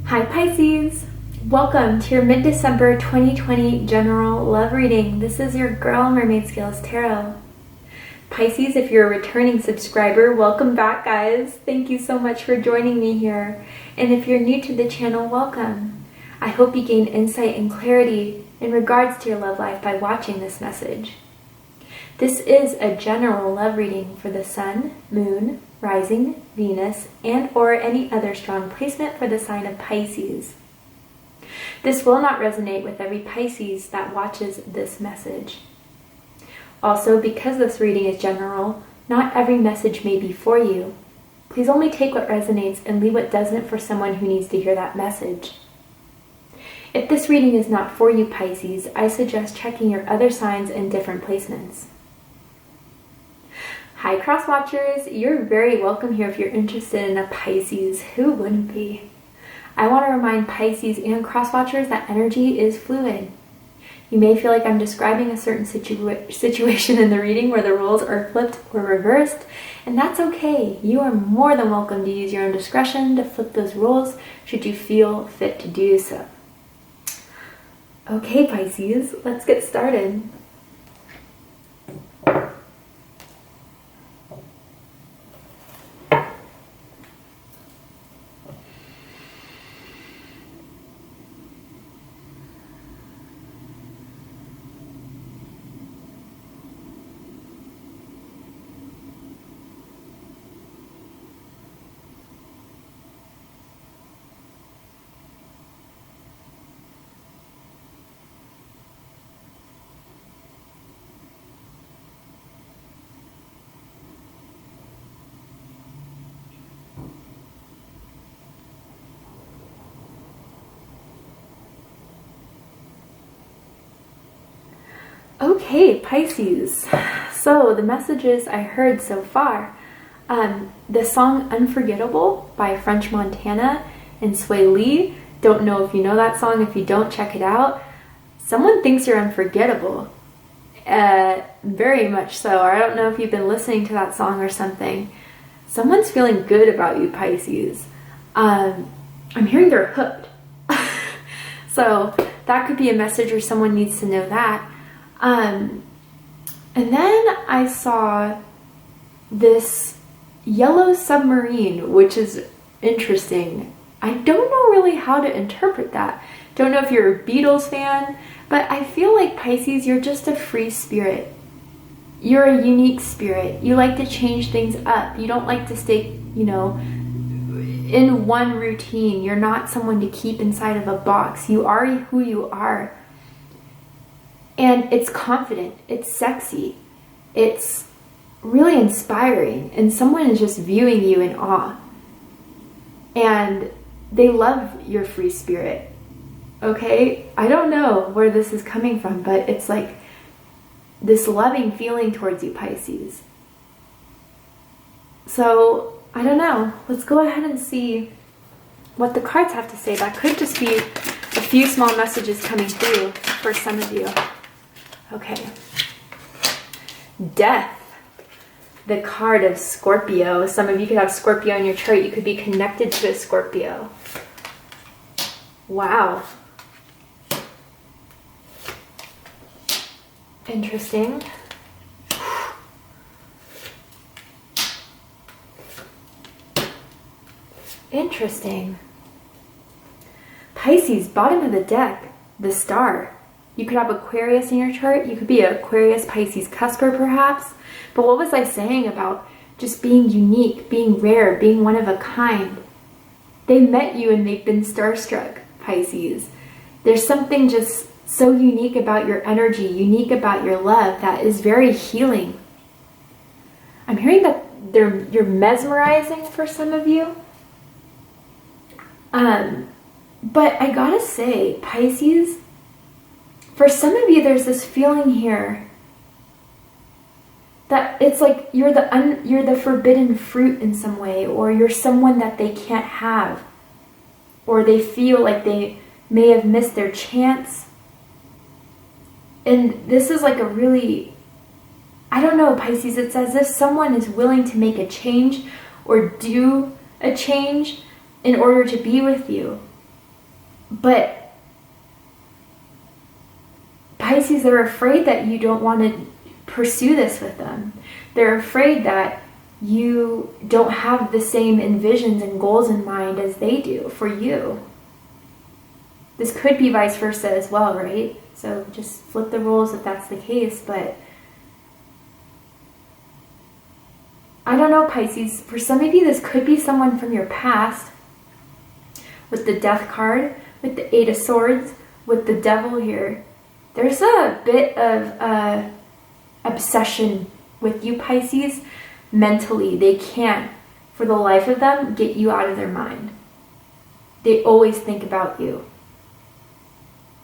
Hi Pisces! Welcome to your mid-December 2020 general love reading. This is your girl Mermaid Scales Tarot. Pisces, if you're a returning subscriber, welcome back guys. Thank you so much for joining me here. And if you're new to the channel, welcome. I hope you gain insight and clarity in regards to your love life by watching this message. This is a general love reading for the Sun, Moon, Rising, Venus, and or any other strong placement for the sign of Pisces. This will not resonate with every Pisces that watches this message. Also, because this reading is general, not every message may be for you. Please only take what resonates and leave what doesn't for someone who needs to hear that message. If this reading is not for you, Pisces, I suggest checking your other signs and different placements. Hi cross watchers, you're very welcome here if you're interested in a Pisces. Who wouldn't be? I want to remind Pisces and cross watchers that energy is fluid. You may feel like I'm describing a certain situation in the reading where the roles are flipped or reversed, and that's okay. You are more than welcome to use your own discretion to flip those roles should you feel fit to do so. Okay Pisces, let's get started. Okay, Pisces. So the messages I heard so far. The song Unforgettable by French Montana and Sway Lee. Don't know if you know that song. If you don't, check it out. Someone thinks you're unforgettable. Very much so. Or I don't know if you've been listening to that song or something. Someone's feeling good about you, Pisces. I'm hearing they're hooked. So that could be a message or someone needs to know that. And then I saw this yellow submarine, which is interesting. I don't know really how to interpret that. Don't know if you're a Beatles fan, but I feel like Pisces, you're just a free spirit. You're a unique spirit. You like to change things up. You don't like to stay, in one routine. You're not someone to keep inside of a box. You are who you are. And it's confident, it's sexy, it's really inspiring, and someone is just viewing you in awe. And they love your free spirit, okay? I don't know where this is coming from, but it's like this loving feeling towards you, Pisces. So, I don't know. Let's go ahead and see what the cards have to say. That could just be a few small messages coming through for some of you. Okay. Death. The card of Scorpio. Some of you could have Scorpio in your chart. You could be connected to a Scorpio. Wow. Interesting. Interesting. Pisces, bottom of the deck, the Star. You could have Aquarius in your chart. You could be an Aquarius, Pisces, cusper perhaps. But what was I saying about just being unique, being rare, being one of a kind? They met you and they've been starstruck, Pisces. There's something just so unique about your energy, unique about your love that is very healing. I'm hearing that you're mesmerizing for some of you. But I gotta say, Pisces, for some of you, there's this feeling here that it's like you're the forbidden fruit in some way, or you're someone that they can't have, or they feel like they may have missed their chance. And this is like a really, I don't know, Pisces, it's as if someone is willing to make a change or do a change in order to be with you. But Pisces, they're afraid that you don't want to pursue this with them. They're afraid that you don't have the same envisions and goals in mind as they do for you. This could be vice versa as well, right? So just flip the roles if that's the case. But I don't know, Pisces. For some of you, this could be someone from your past with the Death card, with the Eight of Swords, with the Devil here. There's a bit of obsession with you, Pisces. Mentally, they can't, for the life of them, get you out of their mind. They always think about you.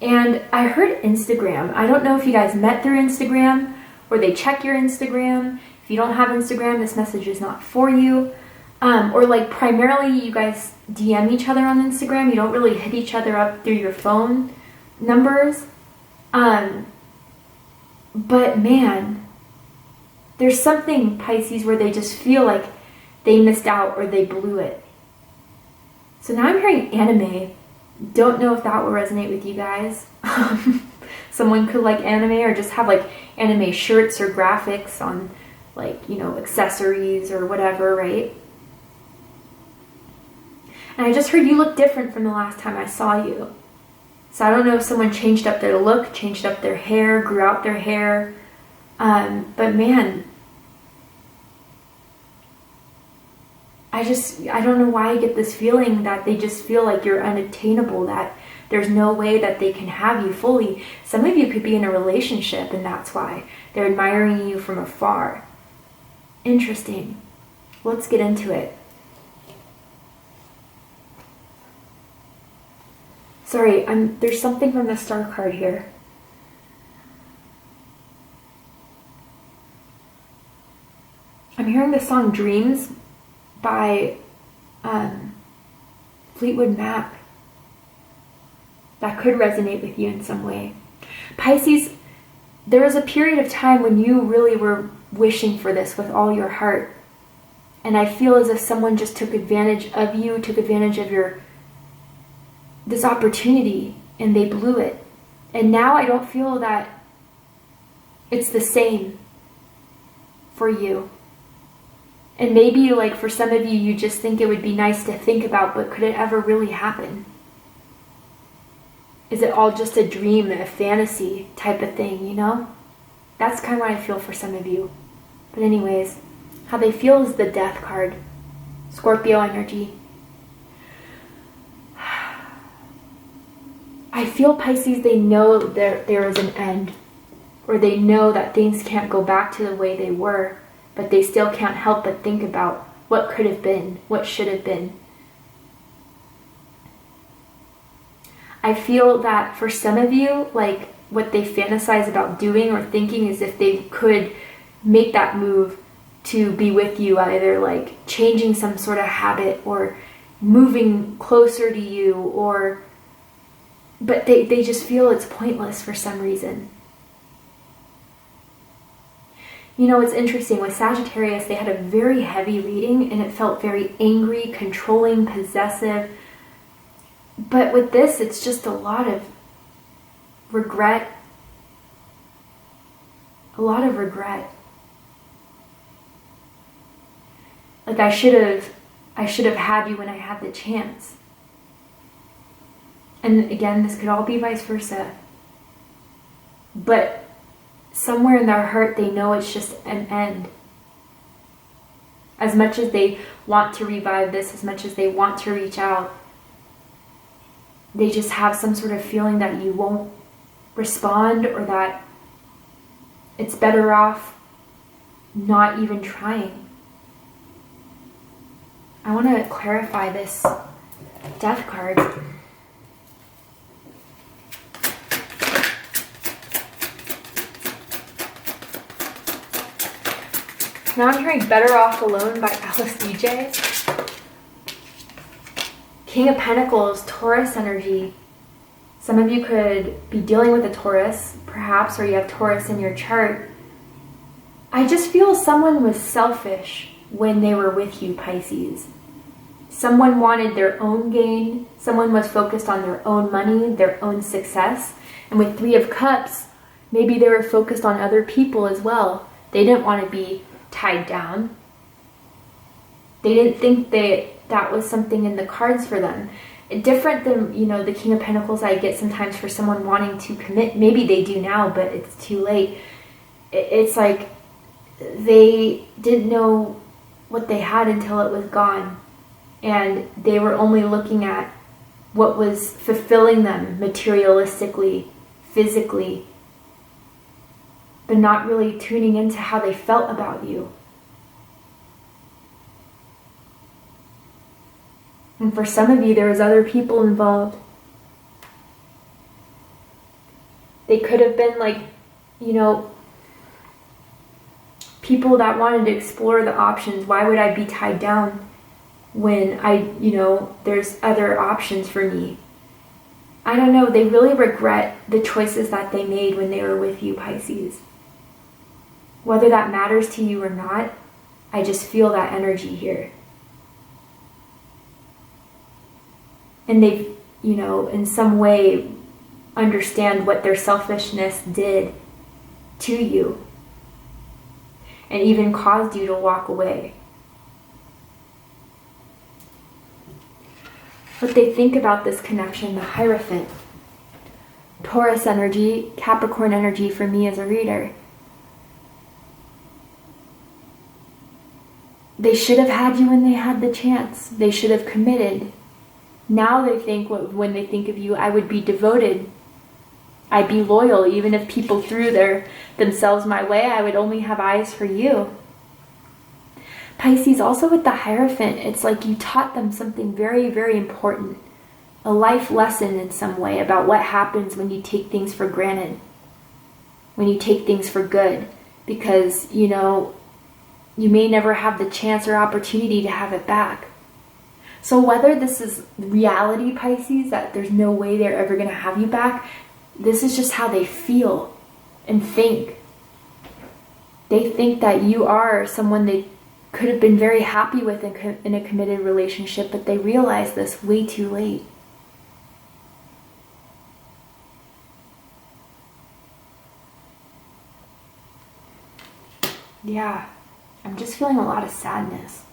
And I heard Instagram. I don't know if you guys met through Instagram or they check your Instagram. If you don't have Instagram, this message is not for you. Or like primarily you guys DM each other on Instagram. You don't really hit each other up through your phone numbers. But man, there's something, Pisces, where they just feel like they missed out or they blew it. So now I'm hearing anime. Don't know if that will resonate with you guys. Someone could like anime or just have like anime shirts or graphics on like, you know, accessories or whatever, right? And I just heard you look different from the last time I saw you. So I don't know if someone changed up their look, changed up their hair, grew out their hair. But man, I don't know why I get this feeling that they just feel like you're unattainable, that there's no way that they can have you fully. Some of you could be in a relationship and that's why they're admiring you from afar. Interesting. Let's get into it. Sorry, there's something from the Star card here. I'm hearing the song Dreams by Fleetwood Mac. That could resonate with you in some way. Pisces, there was a period of time when you really were wishing for this with all your heart. And I feel as if someone just took advantage of you, took advantage of this opportunity, and they blew it. And now I don't feel that it's the same for you. And maybe like for some of you, you just think it would be nice to think about, but could it ever really happen? Is it all just a dream, a fantasy type of thing, you know? That's kind of what I feel for some of you. But anyways, how they feel is the Death card. Scorpio energy. I feel, Pisces, they know there is an end. Or they know that things can't go back to the way they were. But they still can't help but think about what could have been, what should have been. I feel that for some of you, like what they fantasize about doing or thinking is if they could make that move to be with you, either like changing some sort of habit or moving closer to you, but they just feel it's pointless for some reason. You know, it's interesting. With Sagittarius, they had a very heavy reading and it felt very angry, controlling, possessive. But with this, it's just a lot of regret. A lot of regret. Like I should have had you when I had the chance. And again, this could all be vice versa. But somewhere in their heart, they know it's just an end. As much as they want to revive this, as much as they want to reach out, they just have some sort of feeling that you won't respond, or that it's better off not even trying. I want to clarify this Death card. Now I'm hearing Better Off Alone by Alice DJ. King of Pentacles, Taurus energy. Some of you could be dealing with a Taurus, perhaps, or you have Taurus in your chart. I just feel someone was selfish when they were with you, Pisces. someone wanted their own gain. Someone was focused on their own money, their own success. And with Three of Cups, maybe they were focused on other people as well. They didn't want to be tied down. They didn't think that was something in the cards for them. Different than, you know, the King of Pentacles I get sometimes for someone wanting to commit. Maybe they do now, but it's too late. It's like they didn't know what they had until it was gone. And they were only looking at what was fulfilling them materialistically, physically, but not really tuning into how they felt about you. And for some of you, there was other people involved. They could have been like, you know, people that wanted to explore the options. Why would I be tied down when there's other options for me? I don't know. They really regret the choices that they made when they were with you, Pisces. Whether that matters to you or not, I just feel that energy here. And they, you know, in some way understand what their selfishness did to you and even caused you to walk away. What they think about this connection, the Hierophant, Taurus energy, Capricorn energy for me as a reader. They should have had you when they had the chance. They should have committed. Now they think, when they think of you, I would be devoted. I'd be loyal. Even if people threw themselves my way, I would only have eyes for you. Pisces, also with the Hierophant, it's like you taught them something very, very important. A life lesson in some way about what happens when you take things for granted. When you take things for good. Because, you know, you may never have the chance or opportunity to have it back. So whether this is reality, Pisces, that there's no way they're ever going to have you back, this is just how they feel and think. They think that you are someone they could have been very happy with in a committed relationship, but they realize this way too late. Yeah, I'm just feeling a lot of sadness.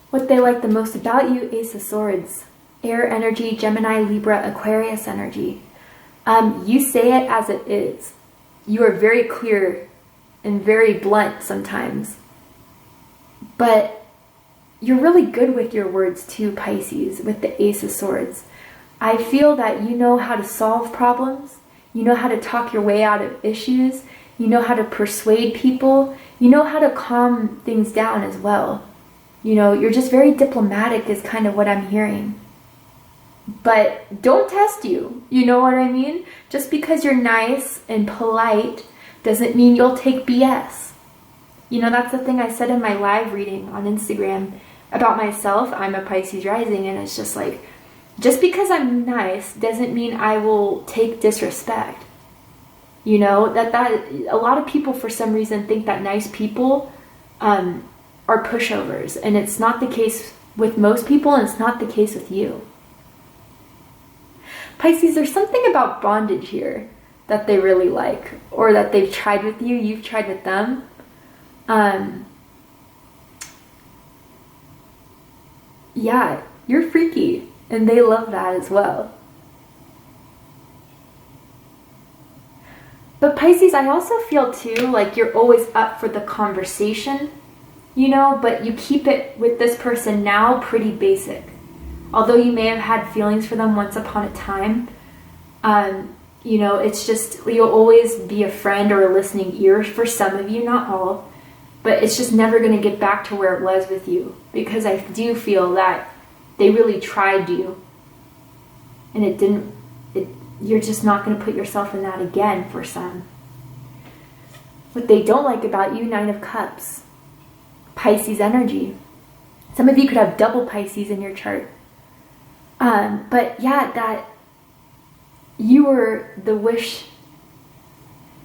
What they like the most about you, Ace of Swords. Air energy, Gemini, Libra, Aquarius energy. You say it as it is. You are very clear and very blunt sometimes. But you're really good with your words too, Pisces, with the Ace of Swords. I feel that you know how to solve problems. You know how to talk your way out of issues. You know how to persuade people. You know how to calm things down as well. You know, you're just very diplomatic is kind of what I'm hearing. But don't test you. You know what I mean? Just because you're nice and polite doesn't mean you'll take BS. You know, that's the thing I said in my live reading on Instagram about myself. I'm a Pisces rising, and it's just like, just because I'm nice doesn't mean I will take disrespect. You know, that a lot of people for some reason think that nice people are pushovers, and it's not the case with most people, and it's not the case with you. Pisces, there's something about bondage here that they really like, or that they've tried with you, you've tried with them. Yeah, you're freaky, and they love that as well. But Pisces, I also feel too like you're always up for the conversation, you know, but you keep it with this person now pretty basic. Although you may have had feelings for them once upon a time, you know, it's just, you'll always be a friend or a listening ear for some of you, not all, but it's just never going to get back to where it was with you, because I do feel that they really tried you, and you're just not going to put yourself in that again for some. What they don't like about you, Nine of Cups. Pisces energy. Some of you could have double Pisces in your chart. But yeah, that you were the wish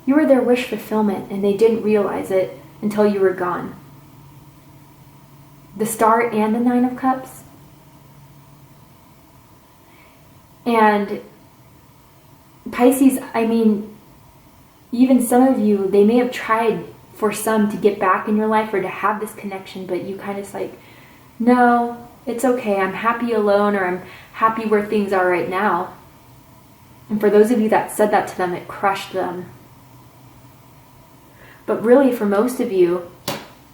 You were their wish fulfillment and they didn't realize it until you were gone. The Star and the Nine of Cups. And Pisces, I mean, even some of you, they may have tried for some to get back in your life or to have this connection, but you kind of like, no, it's okay. I'm happy alone, or I'm happy where things are right now. And for those of you that said that to them, it crushed them. But really, for most of you,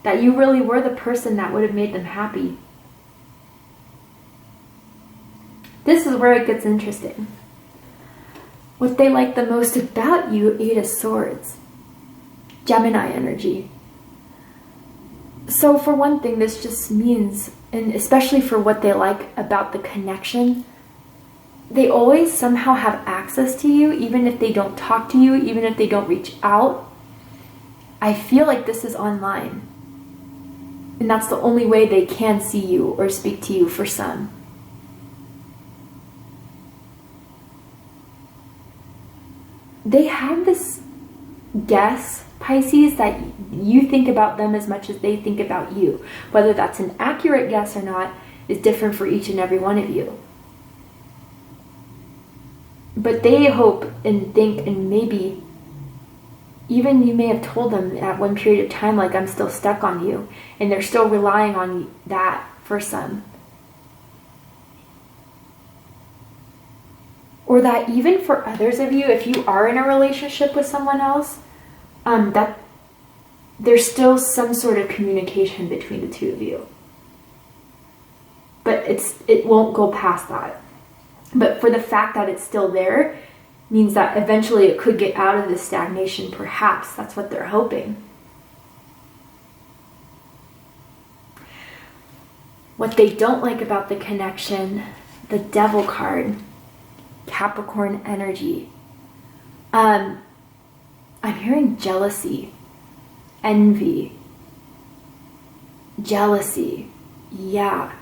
that you really were the person that would have made them happy. This is where it gets interesting. What they like the most about you, Eight of Swords. Gemini energy. So for one thing, this just means, and especially for what they like about the connection, they always somehow have access to you, even if they don't talk to you, even if they don't reach out. I feel like this is online. And that's the only way they can see you or speak to you for some. They have this guess, Pisces, that you think about them as much as they think about you. Whether that's an accurate guess or not is different for each and every one of you. But they hope and think, and maybe even you may have told them at one period of time, like, I'm still stuck on you, and they're still relying on that for some. Or that even for others of you, if you are in a relationship with someone else, that there's still some sort of communication between the two of you. But it won't go past that. But for the fact that it's still there means that eventually it could get out of this stagnation, perhaps. That's what they're hoping. What they don't like about the connection, the Devil card, Capricorn energy. I'm hearing jealousy, envy, jealousy. Yeah.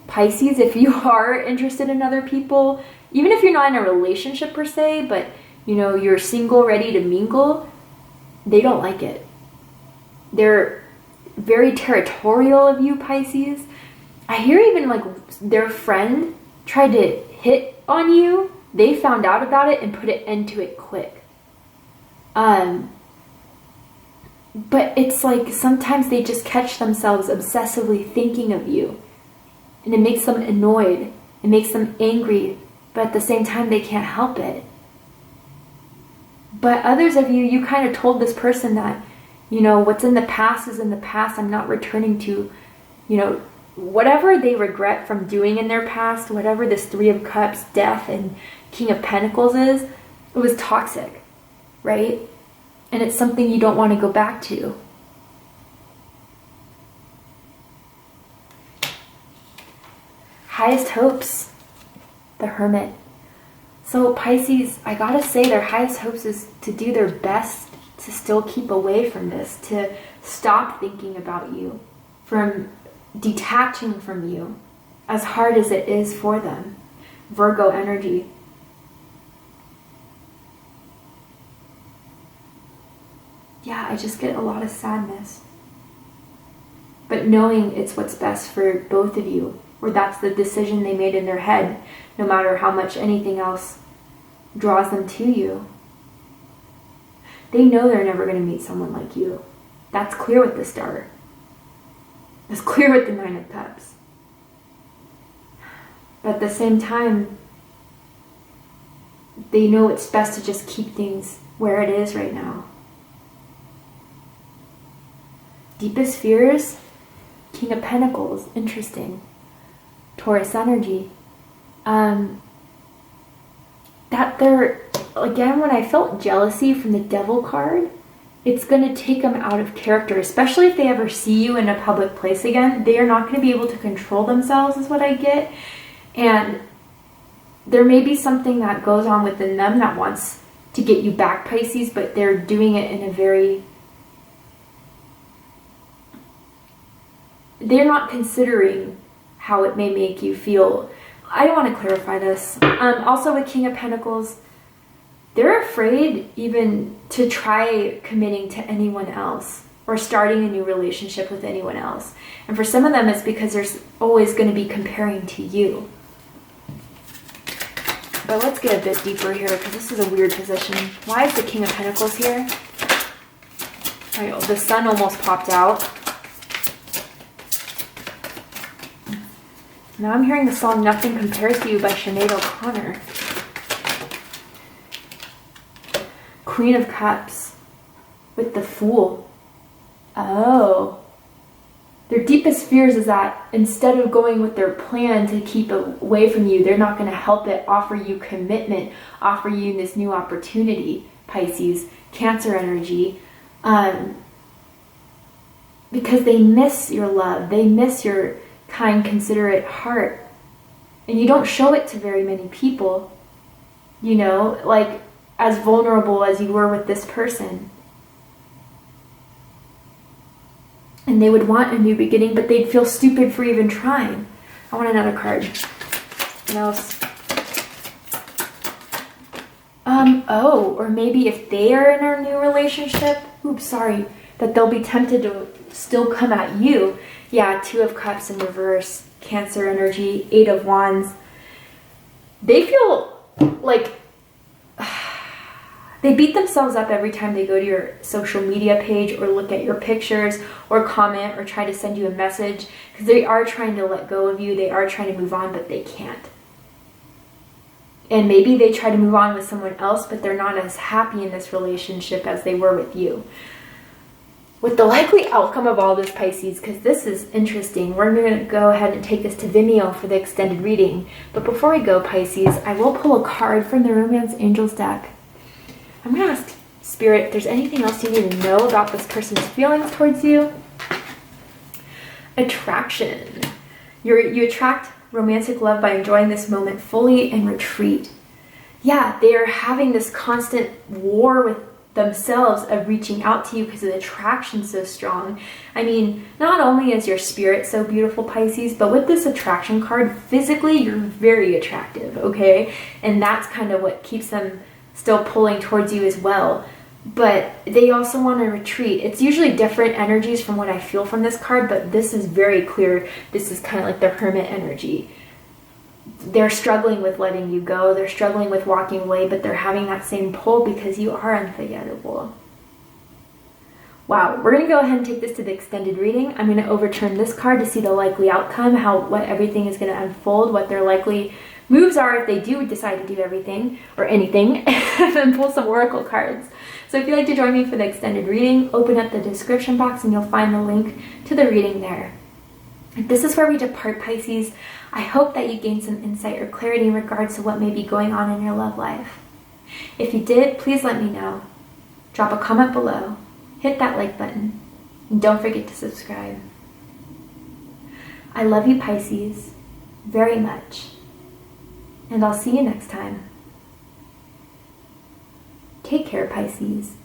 Pisces, if you are interested in other people, even if you're not in a relationship per se, but you know, you're single, ready to mingle, they don't like it. They're very territorial of you, Pisces. I hear even like their friend tried to hit on you. They found out about it and put an end to it quick. But it's like sometimes they just catch themselves obsessively thinking of you. And it makes them annoyed. It makes them angry. But at the same time, they can't help it. But others of you, you kind of told this person that, you know, what's in the past is in the past. I'm not returning to, you know, whatever they regret from doing in their past, whatever this Three of Cups, Death, and King of Pentacles is, it was toxic, right? And it's something you don't want to go back to. Highest hopes, the Hermit. So Pisces, I gotta say, their highest hopes is to do their best to still keep away from this, to stop thinking about you, from detaching from you, as hard as it is for them. Virgo energy. Yeah, I just get a lot of sadness. But knowing it's what's best for both of you, or that's the decision they made in their head, no matter how much anything else draws them to you. They know they're never going to meet someone like you. That's clear with the Star. It's clear with the Nine of Cups. But at the same time, they know it's best to just keep things where it is right now. Deepest fears, King of Pentacles, interesting. Taurus energy. That they're, again, when I felt jealousy from the Devil card, it's going to take them out of character, especially if they ever see you in a public place again. They are not going to be able to control themselves, is what I get. And there may be something that goes on within them that wants to get you back, Pisces, but they're doing it in a very... They're not considering how it may make you feel. I don't want to clarify this. Also with King of Pentacles, they're afraid even to try committing to anyone else or starting a new relationship with anyone else. And for some of them, it's because there's always going to be comparing to you. But let's get a bit deeper here, because this is a weird position. Why is the King of Pentacles here? The Sun almost popped out. Now I'm hearing the song Nothing Compares to You by Sinead O'Connor. Queen of Cups with the Fool. Oh. Their deepest fears is that instead of going with their plan to keep away from you, they're not going to help it offer you commitment, offer you this new opportunity, Pisces, Cancer energy, because they miss your love. They miss your kind, considerate heart. And you don't show it to very many people, you know, like as vulnerable as you were with this person. And they would want a new beginning, but they'd feel stupid for even trying. I want another card. What else? Oh, or maybe if they are in a new relationship, oops, sorry, that they'll be tempted to still come at you. Yeah, Two of Cups in reverse, Cancer energy, Eight of Wands. They feel like they beat themselves up every time they go to your social media page or look at your pictures or comment or try to send you a message, because they are trying to let go of you. They are trying to move on, but they can't. And maybe they try to move on with someone else, but they're not as happy in this relationship as they were with you. With the likely outcome of all this, Pisces, because this is interesting, we're going to go ahead and take this to Vimeo for the extended reading. But before we go, Pisces, I will pull a card from the Romance Angels deck. I'm going to ask Spirit if there's anything else you need to know about this person's feelings towards you. Attraction. You attract romantic love by enjoying this moment fully and retreat. Yeah, they are having this constant war with themselves of reaching out to you because the attraction's so strong. I mean, not only is your spirit so beautiful, Pisces, but with this attraction card, physically you're very attractive, okay? And that's kind of what keeps them still pulling towards you as well. But they also want to retreat. It's usually different energies from what I feel from this card, but this is very clear. This is kind of like the Hermit energy. They're struggling with letting you go. They're struggling with walking away, but they're having that same pull because you are unforgettable. Wow, we're going to go ahead and take this to the extended reading. I'm going to overturn this card to see the likely outcome, what everything is going to unfold, what their likely moves are if they do decide to do everything or anything, and then pull some oracle cards. So if you'd like to join me for the extended reading, open up the description box and you'll find the link to the reading there. This is where we depart, Pisces. I hope that you gained some insight or clarity in regards to what may be going on in your love life. If you did, please let me know. Drop a comment below, hit that like button, and don't forget to subscribe. I love you, Pisces, very much, and I'll see you next time. Take care, Pisces.